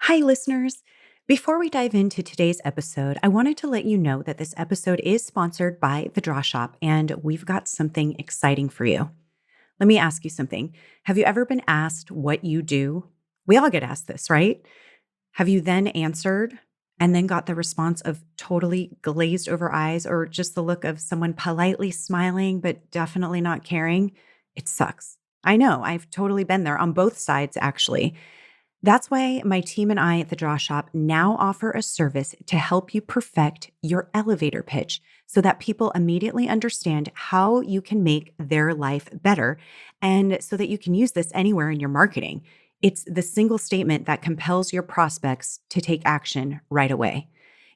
Hi, listeners. Before we dive into today's episode, I wanted to let you know that this episode is sponsored by The Draw Shop, and we've got something exciting for you. Let me ask you something. Have you ever been asked what you do? We all get asked this, right? Have you then answered and then got the response of totally glazed over eyes or just the look of someone politely smiling, but definitely not caring? It sucks. I know. I've totally been there on both sides, actually. That's why my team and I at the Draw Shop now offer a service to help you perfect your elevator pitch so that people immediately understand how you can make their life better and so that you can use this anywhere in your marketing. It's the single statement that compels your prospects to take action right away.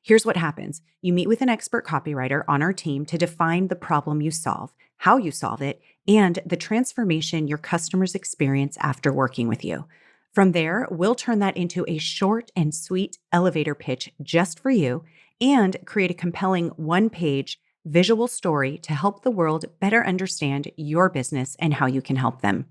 Here's what happens. You meet with an expert copywriter on our team to define the problem you solve, how you solve it, and the transformation your customers experience after working with you. From there, we'll turn that into a short and sweet elevator pitch just for you and create a compelling one-page visual story to help the world better understand your business and how you can help them.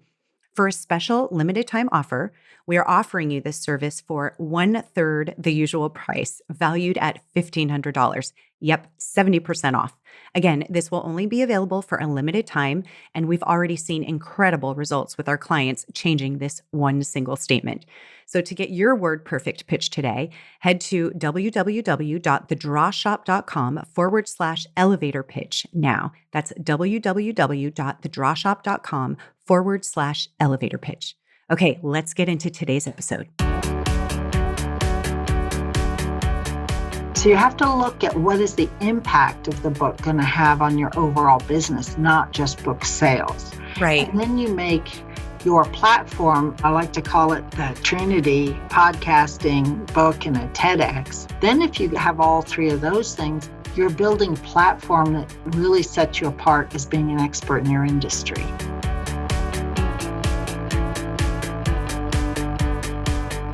For a special limited time offer, we are offering you this service for 1/3 the usual price, valued at $1,500. Yep, 70% off. Again, this will only be available for a limited time, and we've already seen incredible results with our clients changing this one single statement. So to get your word perfect pitch today, head to www.thedrawshop.com/elevator pitch now. That's www.thedrawshop.com/elevator pitch. Okay, let's get into today's episode. So you have to look at what is the impact of the book going to have on your overall business, not just book sales. Right. And then you make your platform, I like to call it the Trinity, podcasting, book, and a TEDx. Then if you have all three of those things, you're building a platform that really sets you apart as being an expert in your industry.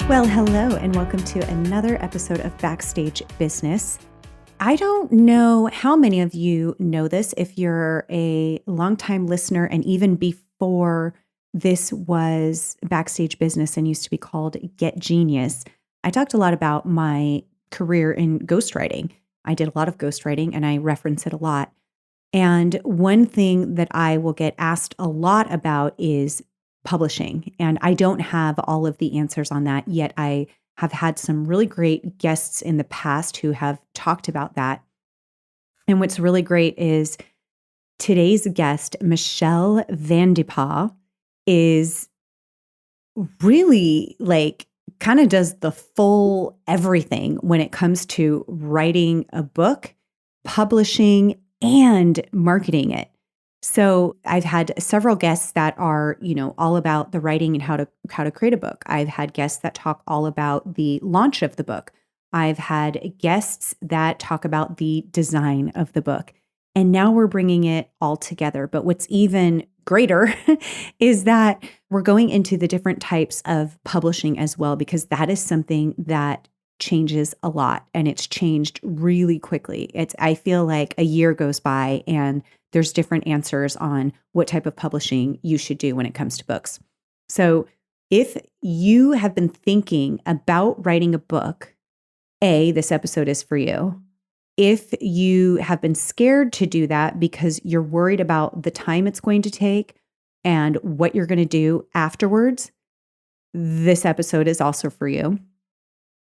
Well, hello, and welcome to another episode of Backstage Business. I don't know how many of you know this if you're a longtime listener, and even before this was Backstage Business and used to be called Get Genius. I talked a lot about my career in ghostwriting. I did a lot of ghostwriting and I reference it a lot. And one thing that I will get asked a lot about is publishing. And I don't have all of the answers on that yet. I have had some really great guests in the past who have talked about that. And what's really great is today's guest, Michelle Vandepas, is really kind of does the full everything when it comes to writing a book, publishing, and marketing it. So I've had several guests that are, all about the writing and how to create a book. I've had guests that talk all about the launch of the book. I've had guests that talk about the design of the book. And now we're bringing it all together. But what's even greater is that we're going into the different types of publishing as well, because that is something that changes a lot and it's changed really quickly. I feel like a year goes by and there's different answers on what type of publishing you should do when it comes to books. So if you have been thinking about writing a book, this episode is for you. If you have been scared to do that because you're worried about the time it's going to take and what you're going to do afterwards, this episode is also for you.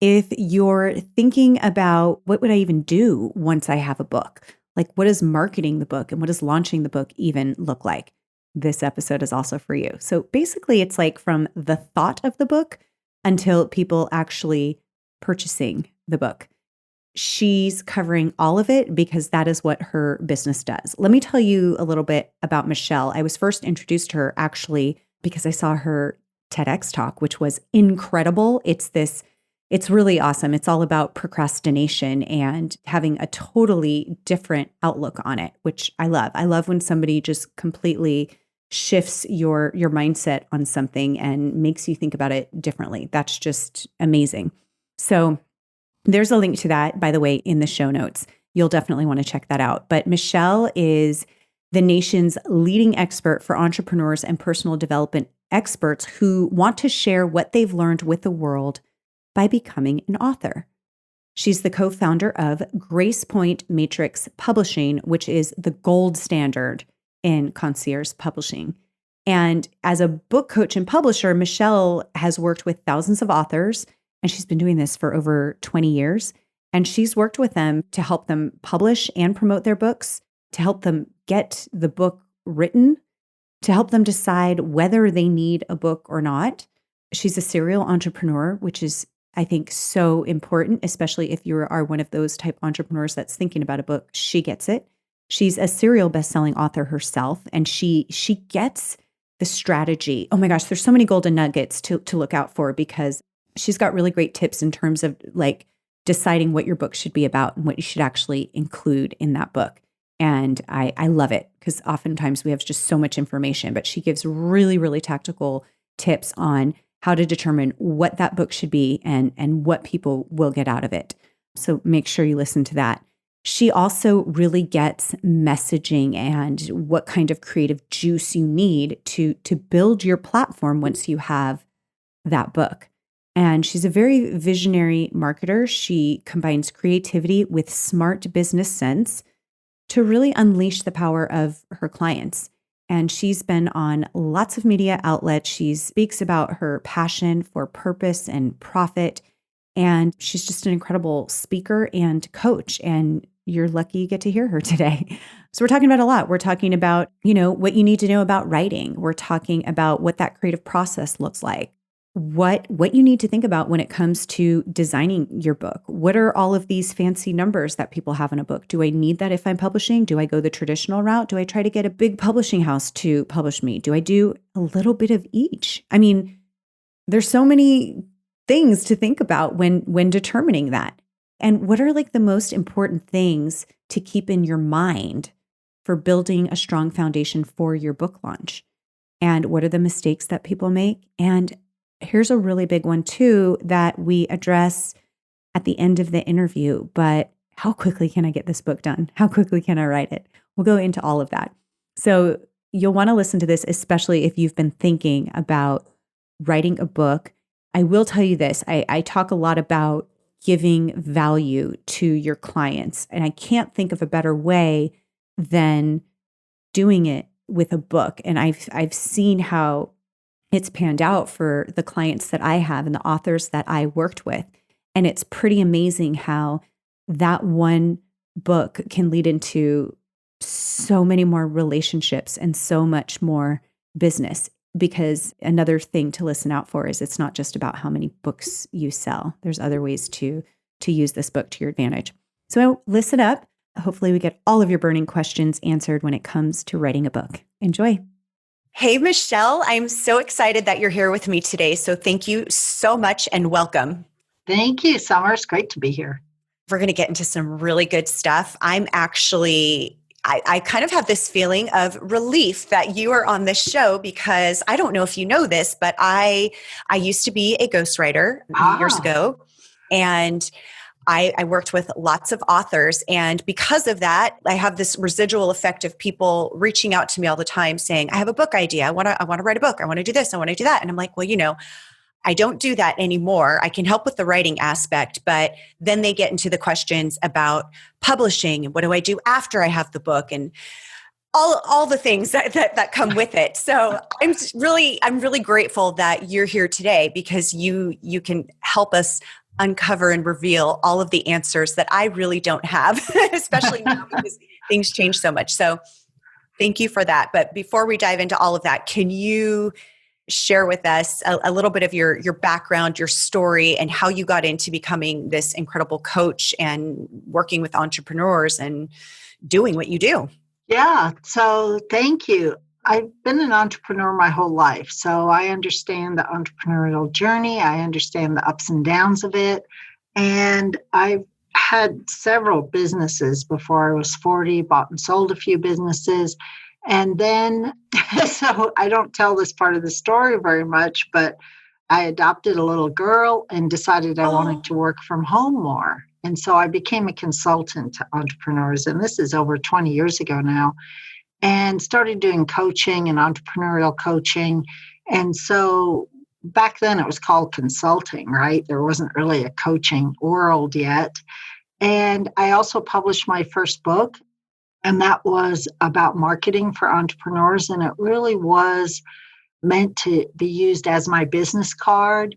If you're thinking about what would I even do once I have a book? Like, what does marketing the book and what does launching the book even look like? This episode is also for you. So basically, it's like from the thought of the book until people actually purchasing the book. She's covering all of it because that is what her business does. Let me tell you a little bit about Michelle. I was first introduced to her actually because I saw her TEDx talk, which was incredible. It's really awesome. It's all about procrastination and having a totally different outlook on it, which I love. I love when somebody just completely shifts your mindset on something and makes you think about it differently. That's just amazing. So there's a link to that, by the way, in the show notes. You'll definitely want to check that out. But Michelle is the nation's leading expert for entrepreneurs and personal development experts who want to share what they've learned with the world by becoming an author. She's the co-founder of GracePoint Matrix Publishing, which is the gold standard in concierge publishing. And as a book coach and publisher, Michelle has worked with thousands of authors, and she's been doing this for over 20 years. And she's worked with them to help them publish and promote their books, to help them get the book written, to help them decide whether they need a book or not. She's a serial entrepreneur, which is, I think, so important, especially if you are one of those type entrepreneurs that's thinking about a book. She gets it. She's a serial best-selling author herself, and she gets the strategy. Oh my gosh, there's so many golden nuggets to look out for, because she's got really great tips in terms of like deciding what your book should be about and what you should actually include in that book. And I love it, because oftentimes we have just so much information, but she gives really, really tactical tips on how to determine what that book should be and what people will get out of it. So make sure you listen to that. She also really gets messaging and what kind of creative juice you need to build your platform once you have that book. And she's a very visionary marketer. She combines creativity with smart business sense to really unleash the power of her clients. And she's been on lots of media outlets. She speaks about her passion for purpose and profit. And she's just an incredible speaker and coach. And you're lucky you get to hear her today. So we're talking about a lot. We're talking about, what you need to know about writing. We're talking about what that creative process looks like. What you need to think about when it comes to designing your book. What are all of these fancy numbers that people have in a book? Do I need that if I'm publishing? Do I go the traditional route? Do I try to get a big publishing house to publish me? Do I do a little bit of each? I mean, there's so many things to think about when determining that. And what are like the most important things to keep in your mind for building a strong foundation for your book launch? And what are the mistakes that people make? And here's a really big one too that we address at the end of the interview, but how quickly can I get this book done? How quickly can I write it? We'll go into all of that. So you'll want to listen to this, especially if you've been thinking about writing a book. I will tell you this, I talk a lot about giving value to your clients, and I can't think of a better way than doing it with a book. And I've seen how it's panned out for the clients that I have and the authors that I worked with. And it's pretty amazing how that one book can lead into so many more relationships and so much more business. Because another thing to listen out for is it's not just about how many books you sell. There's other ways to use this book to your advantage. So listen up. Hopefully we get all of your burning questions answered when it comes to writing a book. Enjoy. Hey, Michelle, I'm so excited that you're here with me today. So thank you so much and welcome. Thank you, Summer. It's great to be here. We're going to get into some really good stuff. I kind of have this feeling of relief that you are on this show, because I don't know if you know this, but I used to be a ghostwriter years ago. And I worked with lots of authors. And because of that, I have this residual effect of people reaching out to me all the time saying, I have a book idea. I want to write a book. I want to do this. I want to do that. And I'm like, well, I don't do that anymore. I can help with the writing aspect, but then they get into the questions about publishing and what do I do after I have the book and all the things that come with it. So I'm really grateful that you're here today, because you can help us uncover and reveal all of the answers that I really don't have, especially now because things change so much. So thank you for that. But before we dive into all of that, can you share with us a little bit of your background, your story, and how you got into becoming this incredible coach and working with entrepreneurs and doing what you do? Yeah, so thank you. I've been an entrepreneur my whole life, so I understand the entrepreneurial journey. I understand the ups and downs of it. And I've had several businesses before I was 40, bought and sold a few businesses. And then, so I don't tell this part of the story very much, but I adopted a little girl and decided I wanted to work from home more. And so I became a consultant to entrepreneurs. And this is over 20 years ago now. And started doing coaching and entrepreneurial coaching. And so back then it was called consulting, right? There wasn't really a coaching world yet. And I also published my first book, and that was about marketing for entrepreneurs. And it really was meant to be used as my business card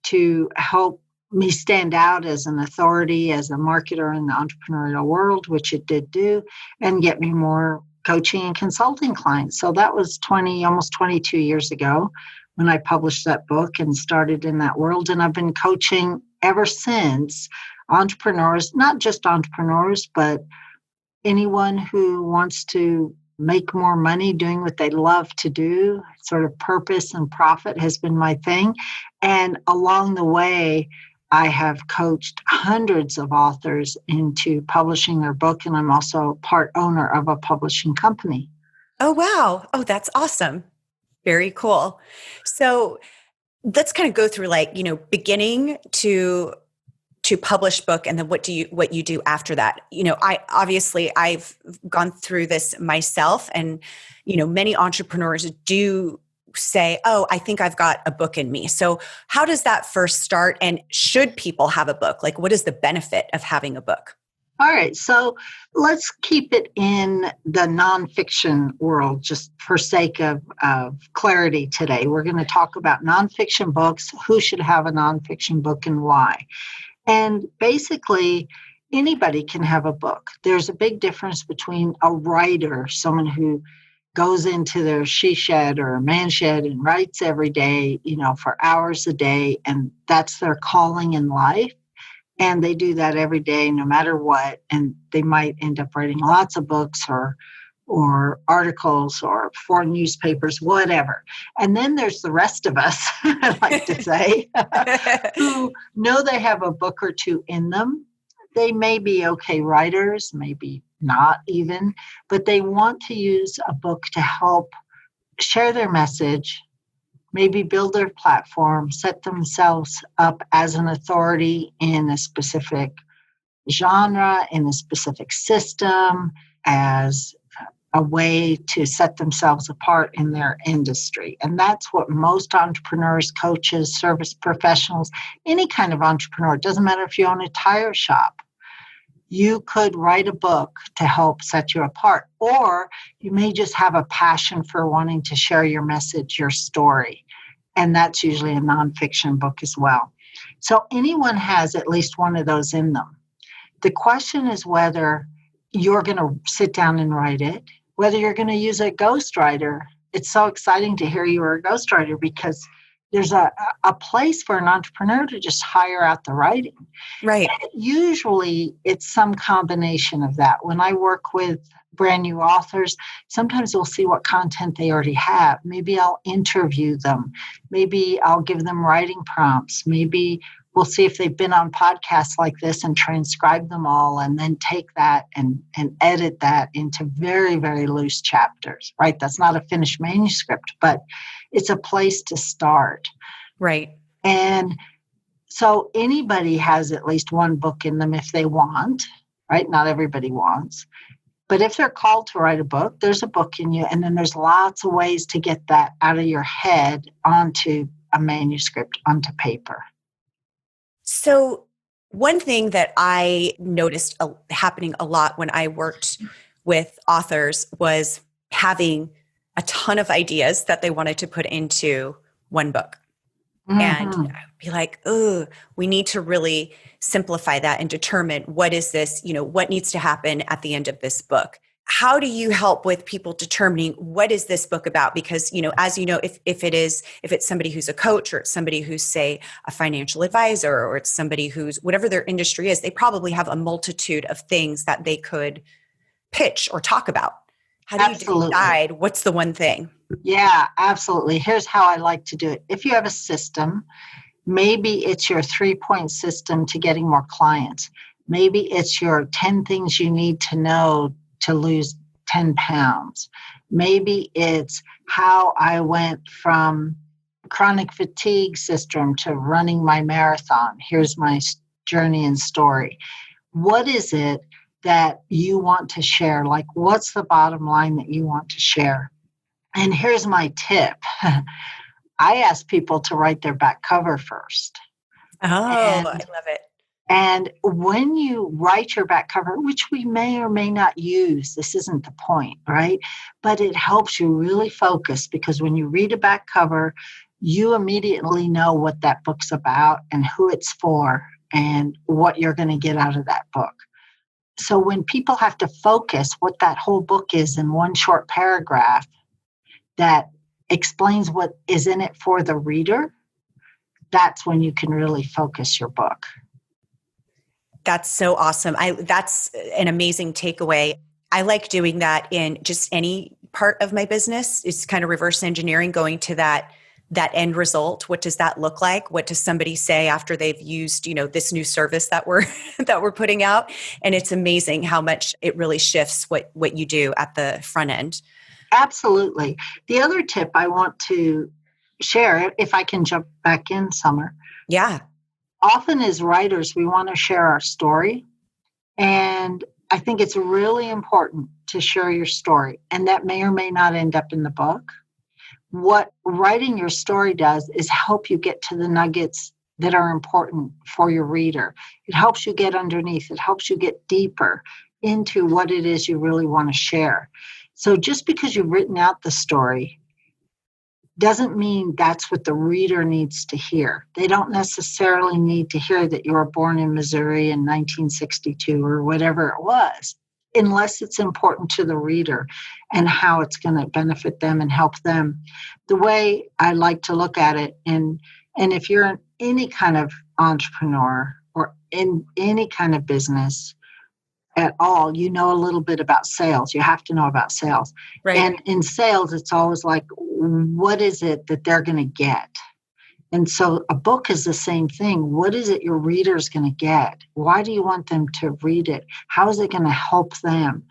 to help me stand out as an authority, as a marketer in the entrepreneurial world, which it did do, and get me more coaching and consulting clients. So that was almost 22 years ago when I published that book and started in that world. And I've been coaching ever since entrepreneurs, not just entrepreneurs, but anyone who wants to make more money doing what they love to do. Sort of purpose and profit has been my thing. And along the way, I have coached hundreds of authors into publishing their book, and I'm also part owner of a publishing company. Oh, wow. Oh, that's awesome. Very cool. So let's kind of go through beginning to publish book, and then what you do after that. I've gone through this myself, and many entrepreneurs do say, oh, I think I've got a book in me. So how does that first start, and should people have a book? Like, what is the benefit of having a book? All right, so let's keep it in the nonfiction world, just for sake of clarity today. We're going to talk about nonfiction books, who should have a nonfiction book and why. And basically, anybody can have a book. There's a big difference between a writer, someone who goes into their she shed or a man shed and writes every day, for hours a day, and that's their calling in life. And they do that every day, no matter what. And they might end up writing lots of books or articles or for newspapers, whatever. And then there's the rest of us, I like to say, who know they have a book or two in them. They may be okay writers, maybe not even, but they want to use a book to help share their message, maybe build their platform, set themselves up as an authority in a specific genre, in a specific system, as a way to set themselves apart in their industry. And that's what most entrepreneurs, coaches, service professionals, any kind of entrepreneur, it doesn't matter if you own a tire shop, you could write a book to help set you apart. Or you may just have a passion for wanting to share your message, your story. And that's usually a nonfiction book as well. So anyone has at least one of those in them. The question is whether you're going to sit down and write it, whether you're going to use a ghostwriter. It's so exciting to hear you are a ghostwriter, because there's a place for an entrepreneur to just hire out the writing. Right. And usually it's some combination of that. When I work with brand new authors, sometimes we'll see what content they already have. Maybe I'll interview them. Maybe I'll give them writing prompts. Maybe we'll see if they've been on podcasts like this and transcribe them all, and then take that and edit that into very, very loose chapters, right? That's not a finished manuscript, but it's a place to start. Right. And so anybody has at least one book in them if they want, right? Not everybody wants. But if they're called to write a book, there's a book in you. And then there's lots of ways to get that out of your head onto a manuscript, onto paper. So one thing that I noticed happening a lot when I worked with authors was having a ton of ideas that they wanted to put into one book. Mm-hmm. And I'd be like, oh, we need to really simplify that and determine what is this, what needs to happen at the end of this book. How do you help with people determining what is this book about? Because, as you know, if it's somebody who's a coach, or it's somebody who's, say, a financial advisor, or it's somebody who's, whatever their industry is, they probably have a multitude of things that they could pitch or talk about. How do you decide what's the one thing? Yeah, absolutely. Here's how I like to do it. If you have a system, maybe it's your 3-point system to getting more clients. Maybe it's your 10 things you need to know to lose 10 pounds. Maybe it's how I went from chronic fatigue syndrome to running my marathon. Here's my journey and story. What is it that you want to share? Like, what's the bottom line that you want to share? And here's my tip. I ask people to write their back cover first. Oh, I And love it. And when you write your back cover, which we may or may not use, this isn't the point, right? But it helps you really focus, because when you read a back cover, you immediately know what that book's about and who it's for and what you're going to get out of that book. So when people have to focus what that whole book is in one short paragraph that explains what is in it for the reader, that's when you can really focus your book. That's so awesome. That's an amazing takeaway. I like doing that in just any part of my business. It's kind of reverse engineering, going to that end result. What does that look like? What does somebody say after they've used, this new service that we're putting out? And it's amazing how much it really shifts what you do at the front end. Absolutely. The other tip I want to share, if I can jump back in, Summer. Yeah. Often as writers, we want to share our story. And I think it's really important to share your story. And that may or may not end up in the book. What writing your story does is help you get to the nuggets that are important for your reader. It helps you get underneath. It helps you get deeper into what it is you really want to share. So just because you've written out the story doesn't mean that's what the reader needs to hear. They don't necessarily need to hear that you were born in Missouri in 1962 or whatever it was, unless it's important to the reader and how it's going to benefit them and help them. The way I like to look at it, and if you're in any kind of entrepreneur or in any kind of business at all, you know a little bit about sales. You have to know about sales. Right. And in sales, it's always like, what is it that they're going to get? And so a book is the same thing. What is it your reader's going to get? Why do you want them to read it? How is it going to help them?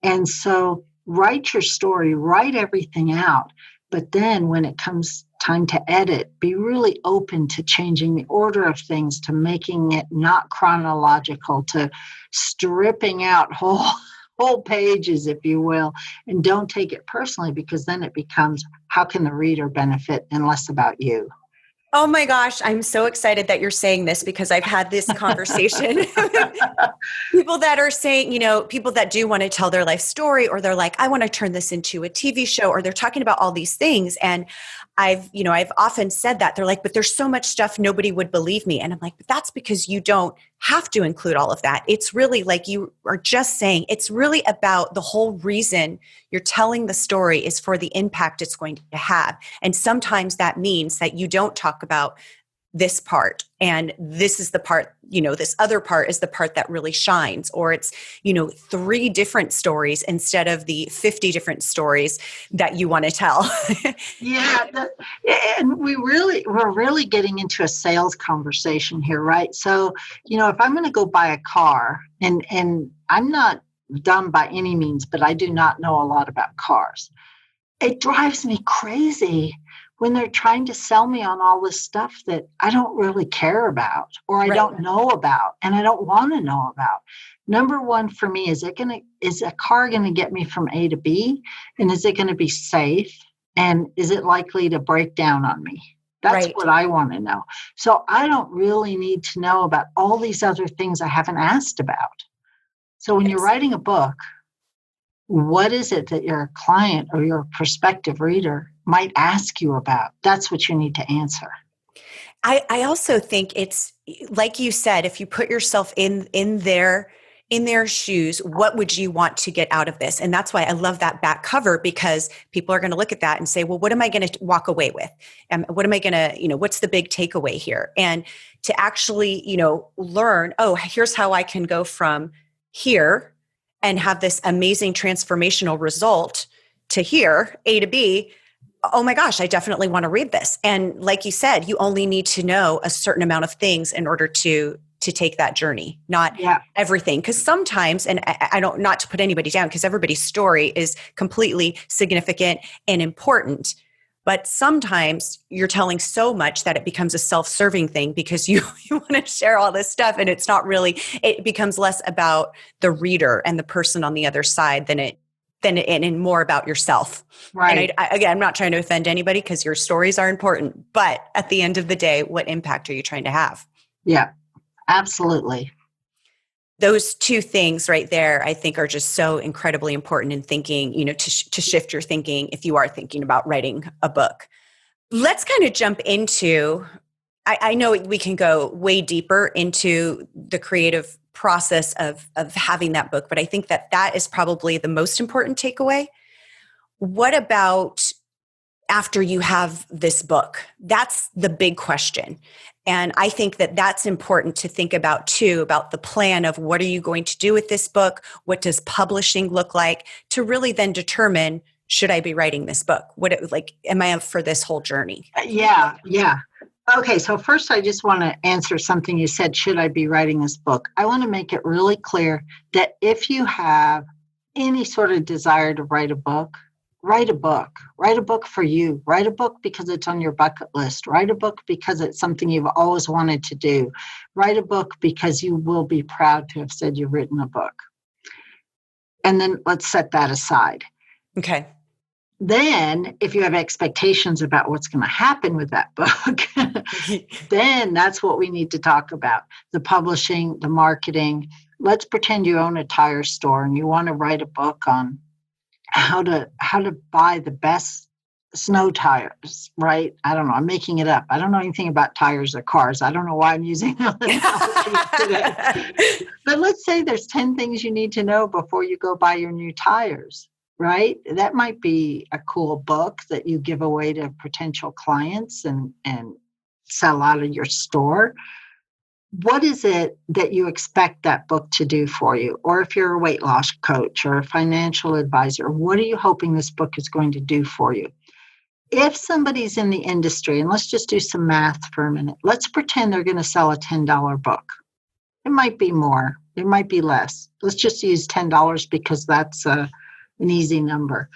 And so write your story, write everything out. But then when it comes time to edit, be really open to changing the order of things, to making it not chronological, to stripping out whole pages, if you will, and don't take it personally, because then it becomes, how can the reader benefit and less about you? Oh my gosh, I'm so excited that you're saying this, because I've had this conversation with people that are saying, people that do want to tell their life story, or they're like, I want to turn this into a TV show, or they're talking about all these things. And I've often said that. They're like, but there's so much stuff, nobody would believe me. And I'm like, but that's because you don't have to include all of that. It's really, like you are just saying, it's really about the whole reason you're telling the story is for the impact it's going to have. And sometimes that means that you don't talk about this part, and this is the part, this other part is the part that really shines, or it's, 3 different stories instead of the 50 different stories that you want to tell. Yeah. And we're really getting into a sales conversation here, right? So, if I'm going to go buy a car, and I'm not dumb by any means, but I do not know a lot about cars. It drives me crazy when they're trying to sell me on all this stuff that I don't really care about, or I don't know about, and I don't want to know about. Number one for me, is a car going to get me from A to B? And is it going to be safe? And is it likely to break down on me? That's what I want to know. So I don't really need to know about all these other things I haven't asked about. So when you're writing a book, what is it that your client or your prospective reader might ask you about? That's what you need to answer. I also think it's, like you said, if you put yourself in their shoes, what would you want to get out of this? And that's why I love that back cover, because people are going to look at that and say, well, what am I going to walk away with? What am I going to, what's the big takeaway here? And to actually, learn, oh, here's how I can go from here and have this amazing transformational result to here, A to B. Oh my gosh, I definitely want to read this. And like you said, you only need to know a certain amount of things in order to take that journey, not everything. Because sometimes, and I don't, not to put anybody down, because everybody's story is completely significant and important. But sometimes you're telling so much that it becomes a self-serving thing, because you want to share all this stuff, and it's not really, it becomes less about the reader and the person on the other side than it and more about yourself. Right. And again, I'm not trying to offend anybody because your stories are important, but at the end of the day, what impact are you trying to have? Yeah, absolutely. Those two things right there, I think, are just so incredibly important in thinking, to shift your thinking if you are thinking about writing a book. Let's kind of jump into, I know we can go way deeper into the creative process of having that book, but I think that is probably the most important takeaway. What about after you have this book? That's the big question. And I think that's important to think about too, about the plan of what are you going to do with this book? What does publishing look like, to really then determine, should I be writing this book? Am I up for this whole journey? Yeah. Okay, so first I just want to answer something you said, should I be writing this book? I want to make it really clear that if you have any sort of desire to write a book, write a book. Write a book for you. Write a book because it's on your bucket list. Write a book because it's something you've always wanted to do. Write a book because you will be proud to have said you've written a book. And then let's set that aside. Okay. Then, if you have expectations about what's going to happen with that book, then that's what we need to talk about. The publishing, the marketing. Let's pretend you own a tire store and you want to write a book on how to buy the best snow tires, right? I don't know. I'm making it up. I don't know anything about tires or cars. I don't know why I'm using that analogy today. But let's say there's 10 things you need to know before you go buy your new tires. Right? That might be a cool book that you give away to potential clients and sell out of your store. What is it that you expect that book to do for you? Or if you're a weight loss coach or a financial advisor, what are you hoping this book is going to do for you? If somebody's in the industry, and let's just do some math for a minute, let's pretend they're going to sell a $10 book. It might be more. It might be less. Let's just use $10 because that's an easy number.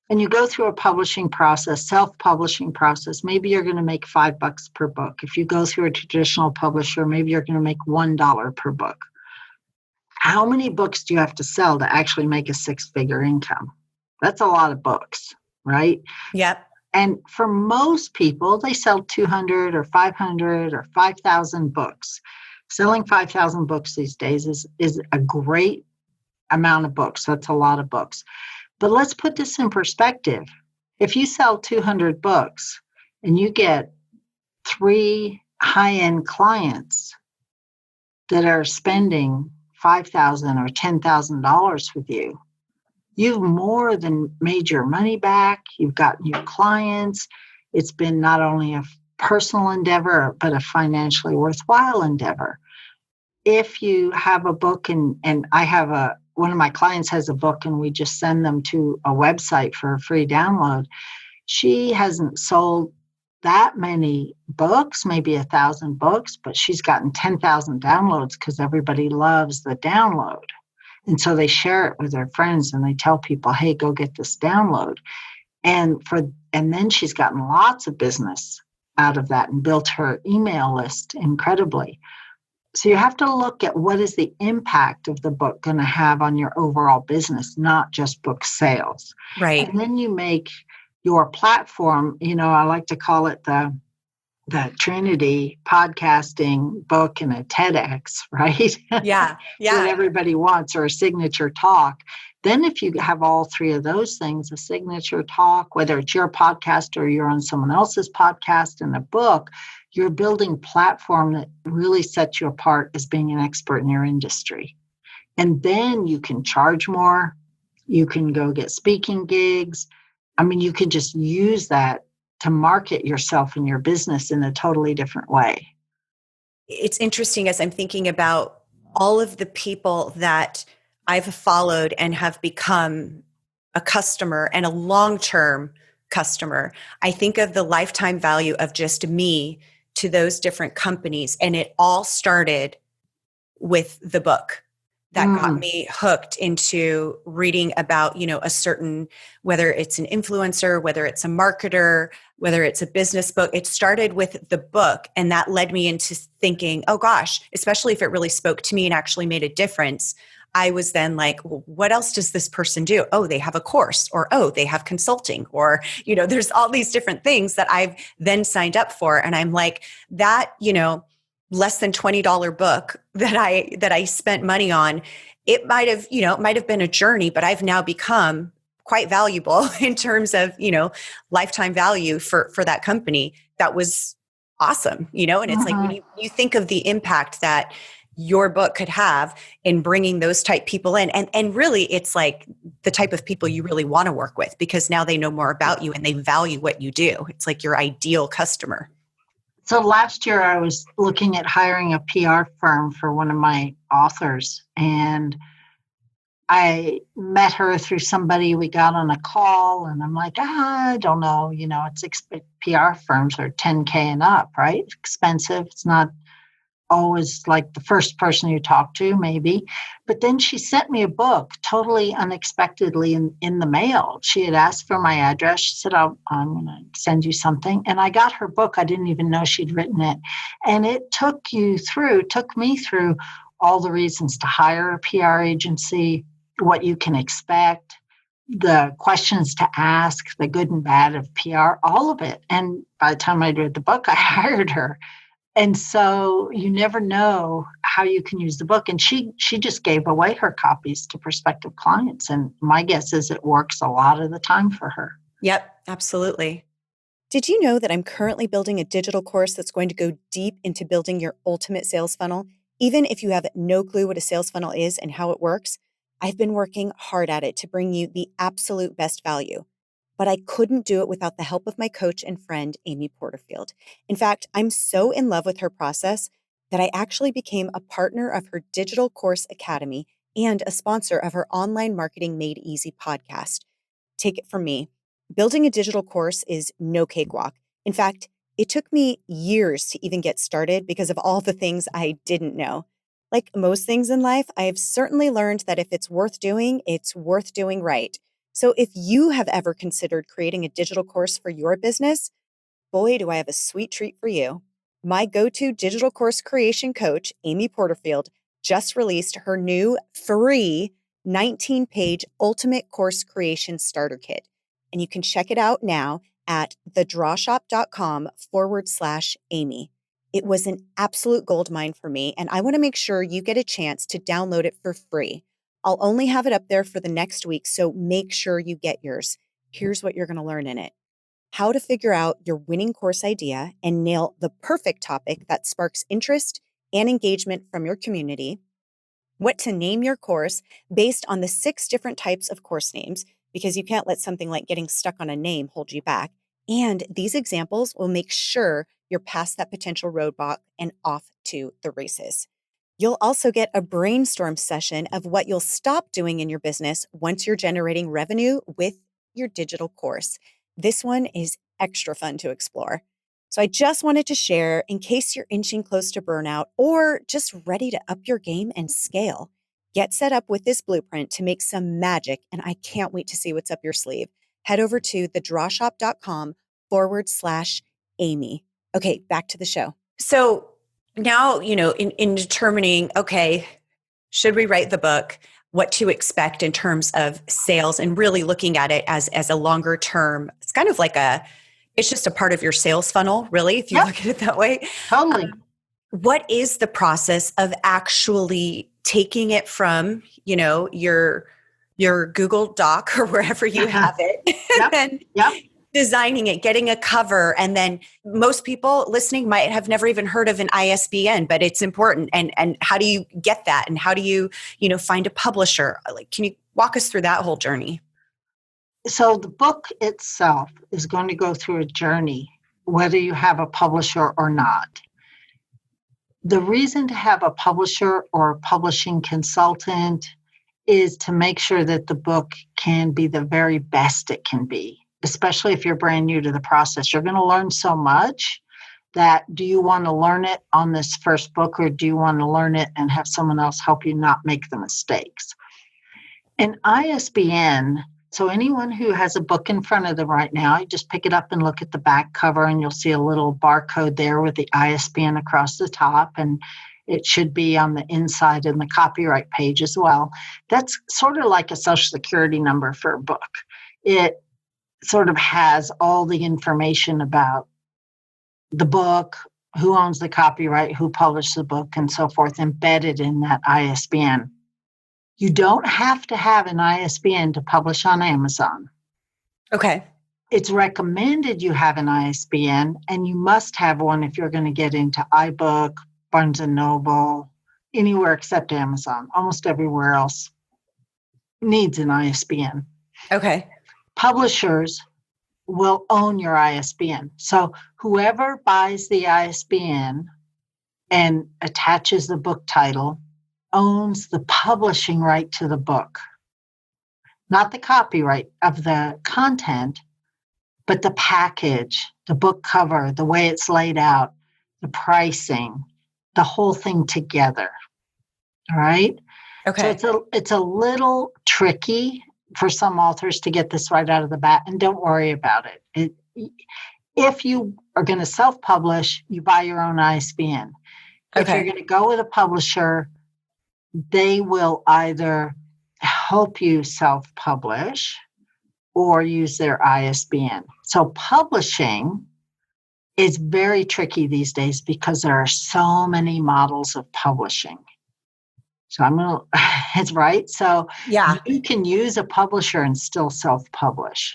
And you go through a publishing process, self-publishing process. Maybe you're going to make $5 per book. If you go through a traditional publisher, maybe you're going to make $1 per book. How many books do you have to sell to actually make a six-figure income? That's a lot of books, right? Yep. And for most people, they sell 200 or 500 or 5,000 books. Selling 5,000 books these days is a great amount of books. That's a lot of books. But let's put this in perspective. If you sell 200 books and you get 3 high-end clients that are spending $5,000 or $10,000 with you, you've more than made your money back. You've got new clients. It's been not only a personal endeavor, but a financially worthwhile endeavor. If you have a book, and I have one of my clients has a book and we just send them to a website for a free download. She hasn't sold that many books, maybe 1,000 books, but she's gotten 10,000 downloads because everybody loves the download. And so they share it with their friends and they tell people, hey, go get this download. And then she's gotten lots of business out of that and built her email list incredibly. So you have to look at what is the impact of the book going to have on your overall business, not just book sales. Right. And then you make your platform, I like to call it the Trinity: podcasting, book, and a TEDx, right? Yeah. What everybody wants, or a signature talk. Then if you have all three of those things, a signature talk, whether it's your podcast or you're on someone else's podcast, and a book, you're building a platform that really sets you apart as being an expert in your industry. And then you can charge more. You can go get speaking gigs. I mean, you can just use that to market yourself and your business in a totally different way. It's interesting as I'm thinking about all of the people that I've followed and have become a customer and a long-term customer. I think of the lifetime value of just me to those different companies. And it all started with the book that got me hooked into reading about, a certain, whether it's an influencer, whether it's a marketer, whether it's a business book. It started with the book, and that led me into thinking, oh gosh, especially if it really spoke to me and actually made a difference, I was then like, well, what else does this person do? Oh, they have a course, or oh, they have consulting, or, there's all these different things that I've then signed up for. And I'm like, that, less than $20 book that I spent money on, it might have been a journey, but I've now become quite valuable in terms of, lifetime value for that company. That was awesome, and it's like when you think of the impact that your book could have in bringing those type people in. And really, it's like the type of people you really want to work with, because now they know more about you and they value what you do. It's like your ideal customer. So last year I was looking at hiring a PR firm for one of my authors, and I met her through somebody. We got on a call, and I'm like, I don't know, PR firms are 10K and up, right? Expensive. It's not always like the first person you talk to, maybe. But then she sent me a book totally unexpectedly in the mail. She had asked for my address. She said, I'm going to send you something. And I got her book. I didn't even know she'd written it. And it took me through all the reasons to hire a PR agency, what you can expect, the questions to ask, the good and bad of PR, all of it. And by the time I read the book, I hired her. And so you never know how you can use the book. And she just gave away her copies to prospective clients. And my guess is it works a lot of the time for her. Yep, absolutely. Did you know that I'm currently building a digital course that's going to go deep into building your ultimate sales funnel? Even if you have no clue what a sales funnel is and how it works, I've been working hard at it to bring you the absolute best value. But I couldn't do it without the help of my coach and friend, Amy Porterfield. In fact, I'm so in love with her process that I actually became a partner of her Digital Course Academy and a sponsor of her Online Marketing Made Easy podcast. Take it from me, building a digital course is no cakewalk. In fact, it took me years to even get started because of all the things I didn't know. Like most things in life, I have certainly learned that if it's worth doing right. So if you have ever considered creating a digital course for your business, boy, do I have a sweet treat for you. My go-to digital course creation coach, Amy Porterfield, just released her new free 19-page ultimate course creation starter kit. And you can check it out now at thedrawshop.com/Amy. It was an absolute goldmine for me, and I want to make sure you get a chance to download it for free. I'll only have it up there for the next week, so make sure you get yours. Here's what you're going to learn in it: how to figure out your winning course idea and nail the perfect topic that sparks interest and engagement from your community, what to name your course based on the 6 different types of course names, because you can't let something like getting stuck on a name hold you back. And these examples will make sure you're past that potential roadblock and off to the races. You'll also get a brainstorm session of what you'll stop doing in your business once you're generating revenue with your digital course. This one is extra fun to explore. So I just wanted to share in case you're inching close to burnout or just ready to up your game and scale. Get set up with this blueprint to make some magic, and I can't wait to see what's up your sleeve. Head over to thedrawshop.com/Amy. Okay, back to the show. So now, in determining, okay, should we write the book, what to expect in terms of sales, and really looking at it as a longer term, it's kind of like it's just a part of your sales funnel, really, if you look at it that way. Totally. What is the process of actually taking it from, your Google Doc or wherever you have it, and then designing it, getting a cover, and then most people listening might have never even heard of an ISBN, but it's important. And how do you get that? And how do you, find a publisher? Like, can you walk us through that whole journey? So the book itself is going to go through a journey, whether you have a publisher or not. The reason to have a publisher or a publishing consultant is to make sure that the book can be the very best it can be, especially if you're brand new to the process. You're going to learn so much that do you want to learn it on this first book, or do you want to learn it and have someone else help you not make the mistakes? An ISBN, so anyone who has a book in front of them right now, you just pick it up and look at the back cover, and you'll see a little barcode there with the ISBN across the top. And It should be on the inside and the copyright page as well. That's sort of like a social security number for a book. It sort of has all the information about the book, who owns the copyright, who published the book, and so forth, embedded in that ISBN. You don't have to have an ISBN to publish on Amazon. Okay. It's recommended you have an ISBN, and you must have one if you're going to get into iBook, Barnes & Noble, anywhere except Amazon. Almost everywhere else needs an ISBN. Okay. Publishers will own your ISBN. So whoever buys the ISBN and attaches the book title owns the publishing right to the book. Not the copyright of the content, but the package, the book cover, the way it's laid out, the pricing, the whole thing together. All right? Okay. So it's a little tricky for some authors to get this right out of the bat, and don't worry about it. If you are going to self-publish, you buy your own ISBN. If you're going to go with a publisher, they will either help you self-publish or use their ISBN. So publishing is very tricky these days because there are so many models of publishing. So it's right. So Yeah. you can use a publisher and still self-publish.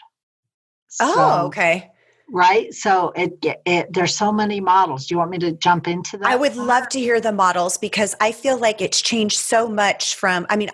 Oh, okay. Right. So there's so many models. Do you want me to jump into that? I would love to hear the models because I feel like it's changed so much from, when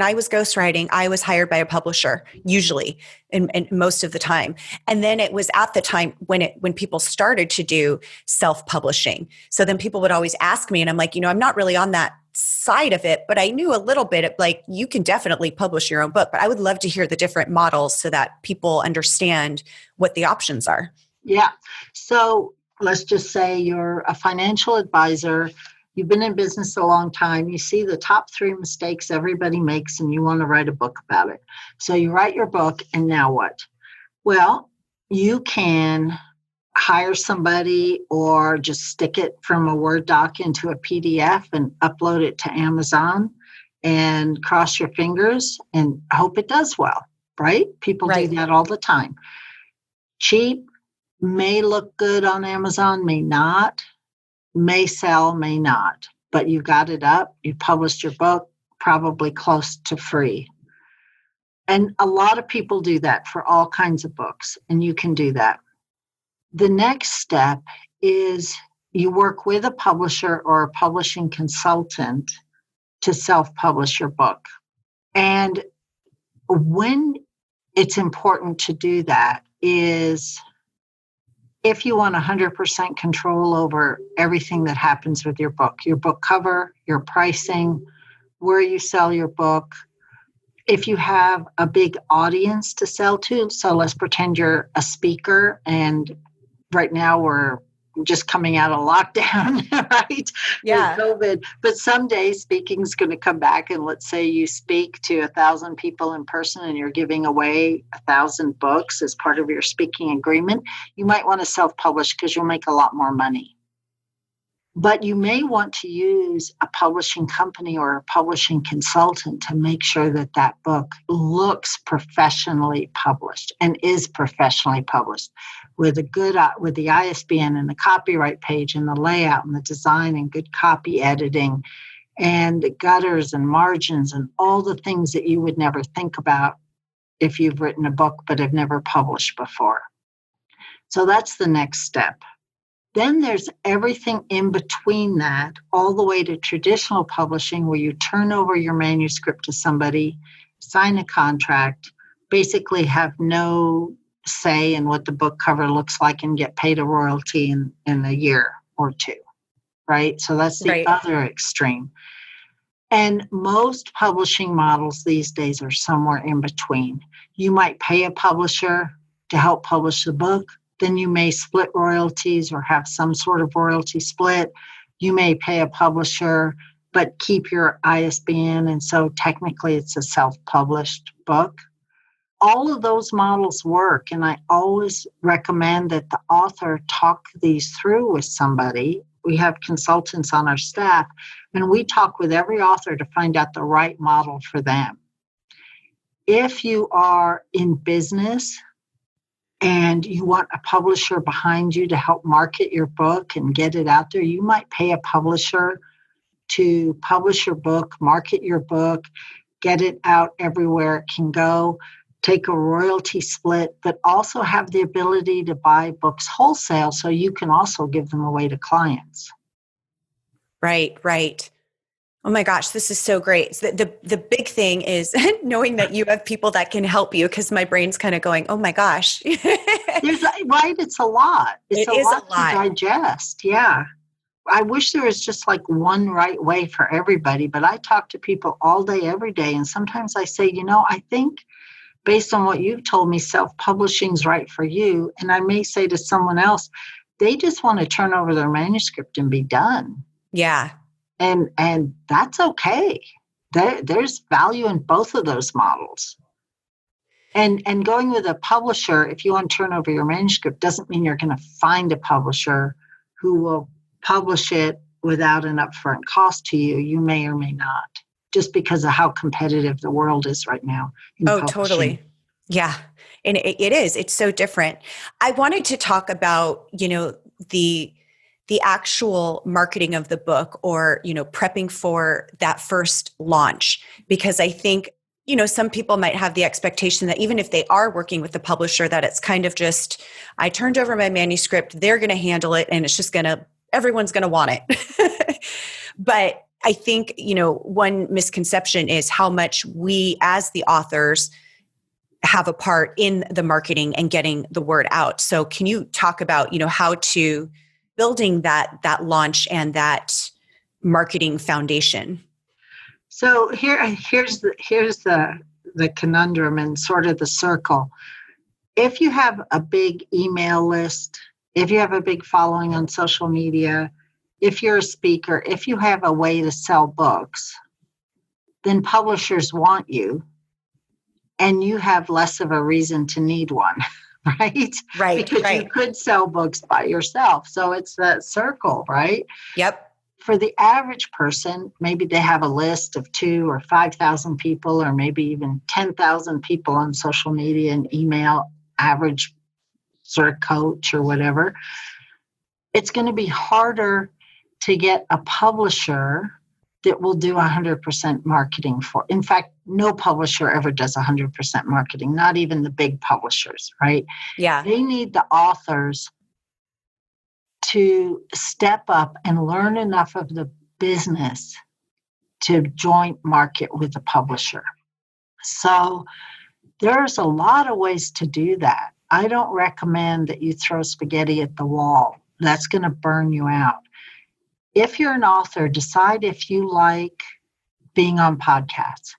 I was ghostwriting, I was hired by a publisher usually and most of the time. And then it was at the time when people started to do self-publishing. So then people would always ask me and I'm like, I'm not really on that side of it, but I knew a little bit of like, you can definitely publish your own book, but I would love to hear the different models so that people understand what the options are. Yeah. So let's just say you're a financial advisor. You've been in business a long time. You see the top 3 mistakes everybody makes and you want to write a book about it. So you write your book and now what? Well, you can hire somebody or just stick it from a Word doc into a PDF and upload it to Amazon and cross your fingers and hope it does well, right? People do that all the time. Cheap, may look good on Amazon, may not, may sell, may not, but you got it up, you published your book, probably close to free. And a lot of people do that for all kinds of books, and you can do that. The next step is you work with a publisher or a publishing consultant to self-publish your book. And when it's important to do that is if you want 100% control over everything that happens with your book cover, your pricing, where you sell your book. If you have a big audience to sell to, so let's pretend you're a speaker and right now we're just coming out of lockdown, right? Yeah. With COVID. But someday speaking is going to come back, and let's say you speak to 1,000 people in person and you're giving away 1,000 books as part of your speaking agreement. You might want to self-publish because you'll make a lot more money. But you may want to use a publishing company or a publishing consultant to make sure that that book looks professionally published and is professionally published with the ISBN and the copyright page and the layout and the design and good copy editing and the gutters and margins and all the things that you would never think about if you've written a book but have never published before. So that's the next step. Then there's everything in between that, all the way to traditional publishing where you turn over your manuscript to somebody, sign a contract, basically have no say in what the book cover looks like and get paid a royalty in a year or two, right? So that's the other extreme. And most publishing models these days are somewhere in between. You might pay a publisher to help publish the book. Then you may split royalties or have some sort of royalty split. You may pay a publisher, but keep your ISBN. And so technically it's a self-published book. All of those models work. And I always recommend that the author talk these through with somebody, we have consultants on our staff, and we talk with every author to find out the right model for them. If you are in business and you want a publisher behind you to help market your book and get it out there, you might pay a publisher to publish your book, market your book, get it out everywhere it can go, take a royalty split, but also have the ability to buy books wholesale so you can also give them away to clients. Right, right. Oh my gosh, this is so great. So the big thing is knowing that you have people that can help you, because my brain's kind of going, oh my gosh. Right? It's a lot. It's a lot to digest. Yeah. I wish there was just like one right way for everybody, but I talk to people all day, every day. And sometimes I say, I think based on what you've told me, self-publishing's right for you. And I may say to someone else, they just want to turn over their manuscript and be done. Yeah. And that's okay. There's value in both of those models. And going with a publisher, if you want to turn over your manuscript, doesn't mean you're going to find a publisher who will publish it without an upfront cost to you. You may or may not, just because of how competitive the world is right now. Oh, totally. Yeah. And it is. It's so different. I wanted to talk about, the actual marketing of the book, or, prepping for that first launch, because I think, some people might have the expectation that even if they are working with the publisher, that it's kind of just, I turned over my manuscript, they're going to handle it, and it's just everyone's going to want it. But I think, one misconception is how much we as the authors have a part in the marketing and getting the word out. So can you talk about, how to building that launch and that marketing foundation? So here's the conundrum and sort of the circle. If you have a big email list, if you have a big following on social media, if you're a speaker, if you have a way to sell books, then publishers want you, and you have less of a reason to need one. Right? Right. Because you could sell books by yourself. So it's that circle, right? Yep. For the average person, maybe they have a list of 2,000 or 5,000 people, or maybe even 10,000 people on social media and email, average sort of coach or whatever. It's going to be harder to get a publisher that will do 100% marketing for. In fact, no publisher ever does 100% marketing, not even the big publishers, right? Yeah. They need the authors to step up and learn enough of the business to joint market with the publisher. So there's a lot of ways to do that. I don't recommend that you throw spaghetti at the wall. That's going to burn you out. If you're an author, decide if you like being on podcasts.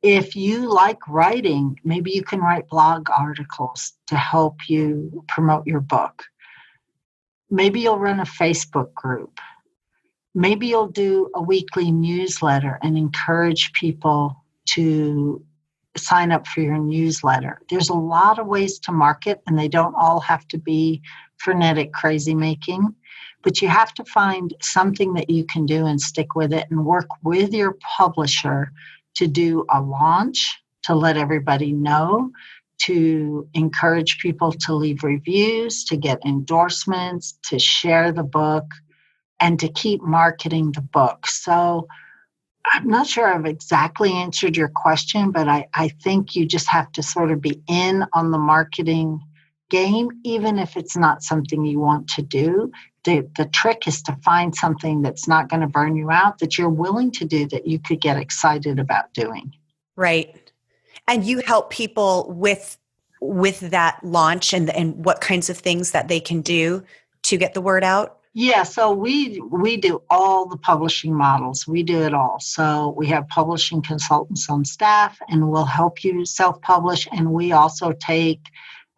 If you like writing, maybe you can write blog articles to help you promote your book. Maybe you'll run a Facebook group. Maybe you'll do a weekly newsletter and encourage people to sign up for your newsletter. There's a lot of ways to market, and they don't all have to be frenetic crazy making. But you have to find something that you can do and stick with it, and work with your publisher to do a launch, to let everybody know, to encourage people to leave reviews, to get endorsements, to share the book, and to keep marketing the book. So I'm not sure I've exactly answered your question, but I think you just have to sort of be in on the marketing game, even if it's not something you want to do. The trick is to find something that's not going to burn you out, that you're willing to do, that you could get excited about doing. Right. And you help people with that launch and what kinds of things that they can do to get the word out? Yeah, so we do all the publishing models. We do it all. So we have publishing consultants on staff, and we'll help you self-publish. And we also take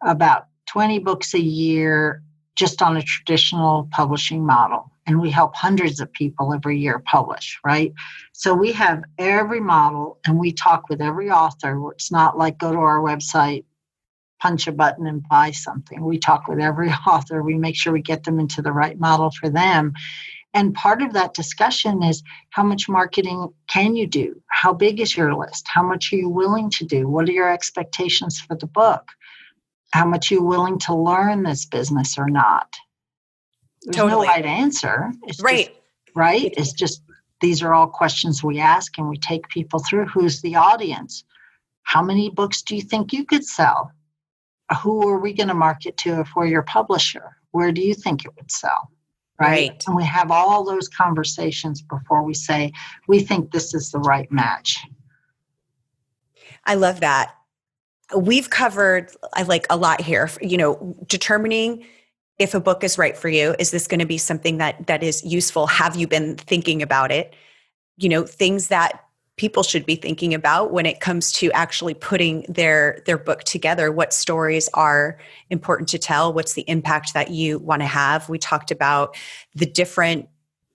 about 20 books a year just on a traditional publishing model. And we help hundreds of people every year publish, right? So we have every model, and we talk with every author. It's not like go to our website, punch a button and buy something. We talk with every author. We make sure we get them into the right model for them. And part of that discussion is how much marketing can you do? How big is your list? How much are you willing to do? What are your expectations for the book? How much are you willing to learn this business or not? There's Totally. no right answer. It's Right. just, right? It's just, these are all questions we ask and we take people through. Who's the audience? How many books do you think you could sell? Who are we going to market to if we're your publisher? Where do you think it would sell? Right. And we have all those conversations before we say, we think this is the right match. I love that. We've covered like a lot here, determining if a book is right for you. Is this going to be something that is useful? Have you been thinking about it? Things that people should be thinking about when it comes to actually putting their book together. What stories are important to tell? What's the impact that you want to have? We talked about the different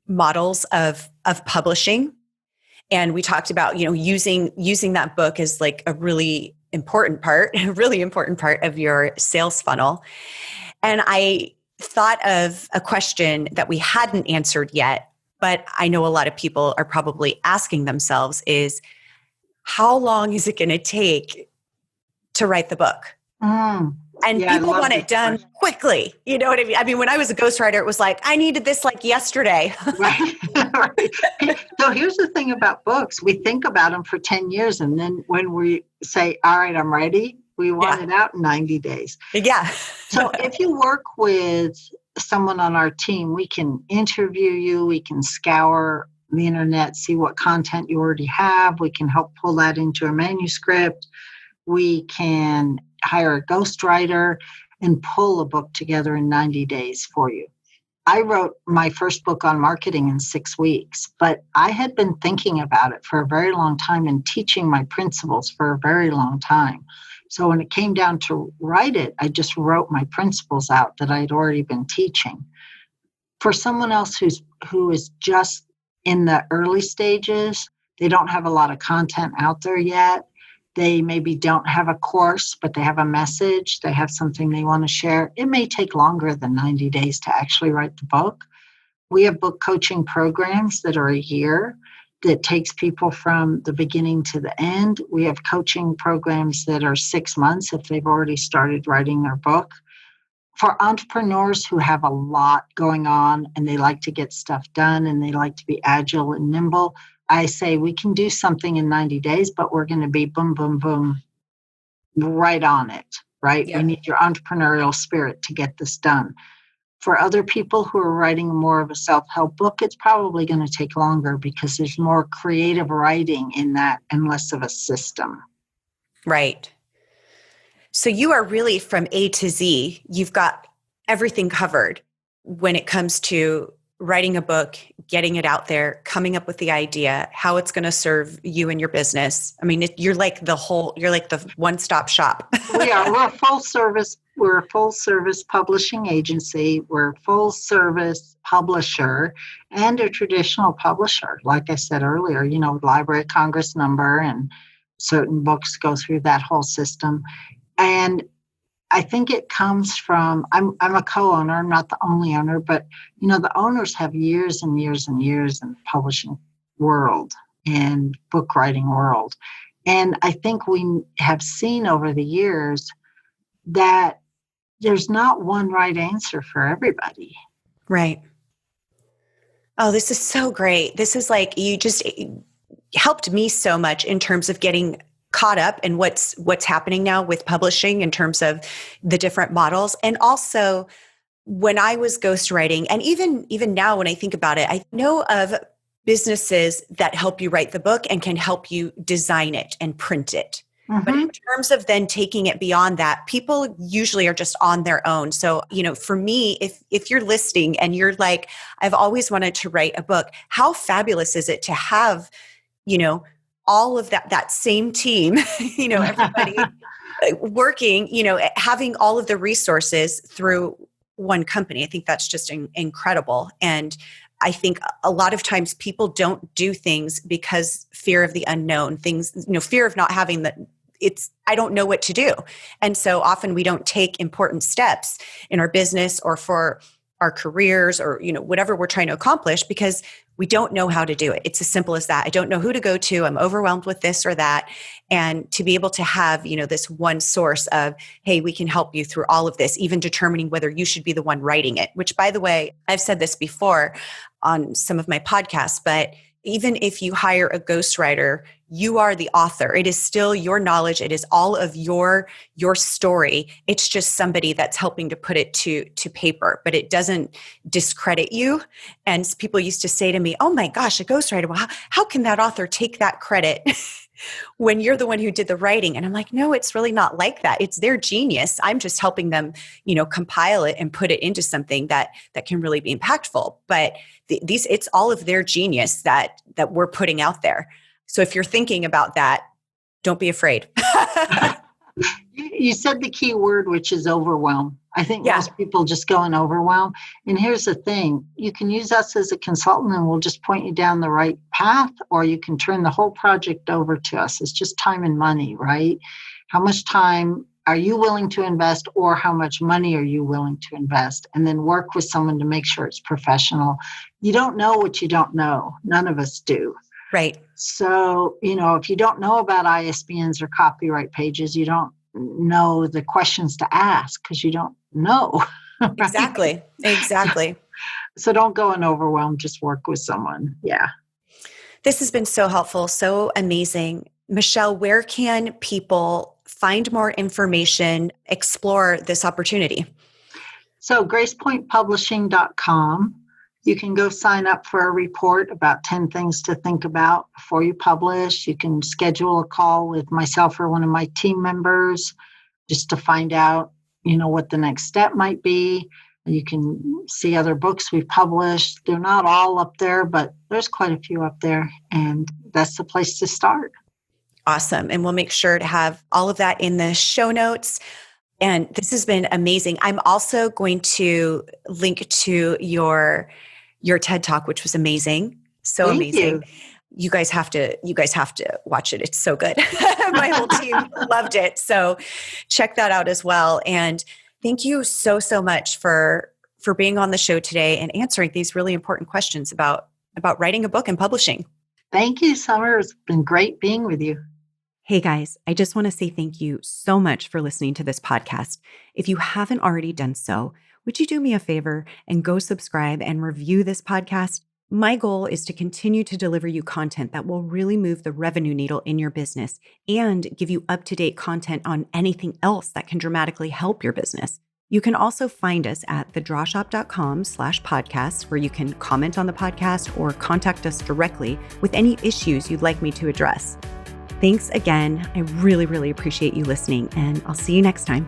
models of publishing. And we talked about, using that book as like a really important part of your sales funnel. And I thought of a question that we hadn't answered yet, but I know a lot of people are probably asking themselves is, how long is it going to take to write the book? And people want it done quickly. You know what I mean? I mean, when I was a ghostwriter, it was like, I needed this like yesterday. Right. So here's the thing about books. We think about them for 10 years. And then when we say, all right, I'm ready, we want it out in 90 days. Yeah. So if you work with someone on our team, we can interview you. We can scour the internet, see what content you already have. We can help pull that into a manuscript. We can hire a ghostwriter and pull a book together in 90 days for you. I wrote my first book on marketing in 6 weeks, but I had been thinking about it for a very long time and teaching my principles for a very long time. So when it came down to write it, I just wrote my principles out that I'd already been teaching. For someone else who is just in the early stages, they don't have a lot of content out there yet. They maybe don't have a course, but they have a message. They have something they want to share. It may take longer than 90 days to actually write the book. We have book coaching programs that are a year that takes people from the beginning to the end. We have coaching programs that are 6 months if they've already started writing their book. For entrepreneurs who have a lot going on and they like to get stuff done and they like to be agile and nimble, I say we can do something in 90 days, but we're going to be boom, boom, boom, right on it, right? Yeah. We need your entrepreneurial spirit to get this done. For other people who are writing more of a self-help book, it's probably going to take longer because there's more creative writing in that and less of a system. Right. So you are really from A to Z. You've got everything covered when it comes to writing a book, getting it out there, coming up with the idea, how it's going to serve you and your business. I mean, you're like the one-stop shop. We are. We're a full service publishing agency. We're a full service publisher and a traditional publisher. Like I said earlier, Library of Congress number and certain books go through that whole system. And I think it comes from, I'm a co-owner, I'm not the only owner, but, the owners have years and years and years in the publishing world and book writing world. And I think we have seen over the years that there's not one right answer for everybody. Right. Oh, this is so great. This is like, you just helped me so much in terms of getting caught up in what's happening now with publishing in terms of the different models. And also when I was ghostwriting, and even now when I think about it, I know of businesses that help you write the book and can help you design it and print it. Mm-hmm. But in terms of then taking it beyond that, people usually are just on their own. So, for me, if you're listening and you're like, I've always wanted to write a book, how fabulous is it to have, all of that same team, everybody working, having all of the resources through one company. I think that's just incredible. And I think a lot of times people don't do things because fear of the unknown, fear of not having I don't know what to do. And so often we don't take important steps in our business or for our careers or, whatever we're trying to accomplish because we don't know how to do it. It's as simple as that. I don't know who to go to. I'm overwhelmed with this or that. And to be able to have, this one source of, hey, we can help you through all of this, even determining whether you should be the one writing it, which by the way, I've said this before on some of my podcasts, but even if you hire a ghostwriter, you are the author. It is still your knowledge. It is all of your story. It's just somebody that's helping to put it to paper, but it doesn't discredit you. And people used to say to me, oh my gosh, a ghostwriter, well, how can that author take that credit when you're the one who did the writing? And I'm like, no, it's really not like that. It's their genius. I'm just helping them, compile it and put it into something that can really be impactful. But it's all of their genius that we're putting out there. So if you're thinking about that, don't be afraid. You said the key word, which is overwhelm. I think most people just go in overwhelm. And here's the thing. You can use us as a consultant and we'll just point you down the right path, or you can turn the whole project over to us. It's just time and money, right? How much time are you willing to invest, or how much money are you willing to invest? And then work with someone to make sure it's professional. You don't know what you don't know. None of us do. Right. So, if you don't know about ISBNs or copyright pages, you don't know the questions to ask because you don't know. Right? Exactly. So don't go and overwhelm, just work with someone. Yeah. This has been so helpful, so amazing. Michelle, where can people find more information, explore this opportunity? So GracePointPublishing.com. You can go sign up for a report about 10 things to think about before you publish. You can schedule a call with myself or one of my team members just to find out, what the next step might be. You can see other books we've published. They're not all up there, but there's quite a few up there, and that's the place to start. Awesome. And we'll make sure to have all of that in the show notes. And this has been amazing. I'm also going to link to your TED Talk, which was amazing. So Thank amazing. You guys have to watch it. It's so good. My whole team loved it. So check that out as well. And thank you so much for being on the show today and answering these really important questions about writing a book and publishing. Thank you, Summer. It's been great being with you. Hey guys, I just want to say thank you so much for listening to this podcast. If you haven't already done so, would you do me a favor and go subscribe and review this podcast? My goal is to continue to deliver you content that will really move the revenue needle in your business and give you up-to-date content on anything else that can dramatically help your business. You can also find us at thedrawshop.com/podcast, where you can comment on the podcast or contact us directly with any issues you'd like me to address. Thanks again. I really, really appreciate you listening, and I'll see you next time.